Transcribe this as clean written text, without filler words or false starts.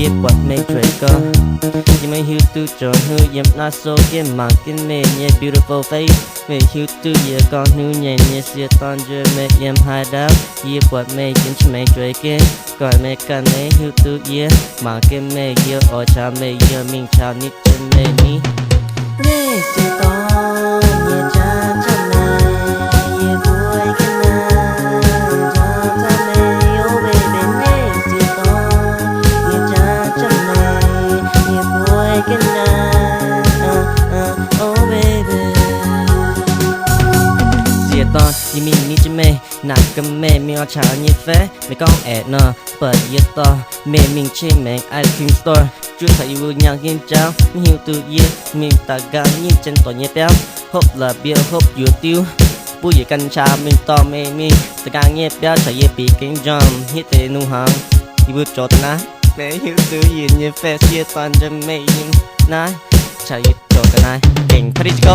ye what make trigger you may you to join who you not so get marking me yeah beautiful face me you to ye con new yeah yeah see ton je me yem hide out ye what make you make trigger gọi me can me you to ye marking me ye or cha me ye min cha nít chân me ni nghe chỉ to ye cha cha me ye vui cái na cha cha me oh baby nghe chỉ to ye cha cha me ye vui cái na oh baby diệt to ye min ni chân me nát cái me mi ở cha như phé me con ẹt nèเปิดเยอะต่อเมมิงเช่แมงไอครีมสโตร์จุดใส่ยูยังกินเจ้าไม่หิวตัวเยี่ยมีตาการยิ่งจันต่อเยี่ยเต้าฮบละเบียร์ฮบอยู่ติ้วผู้ใหญ่กัญชามิงต่อเมมิงตาการเยี่ยเปี้ยวใช้เยี่ยปีกินจอมฮิตเตนูหางที่บุจดนะแม่หิวตัวเยี่ยเยี่ยแฟเสียตอนจะไม่ยิ้มนะใช้เยี่ยจดกันนะเก่งพริชโก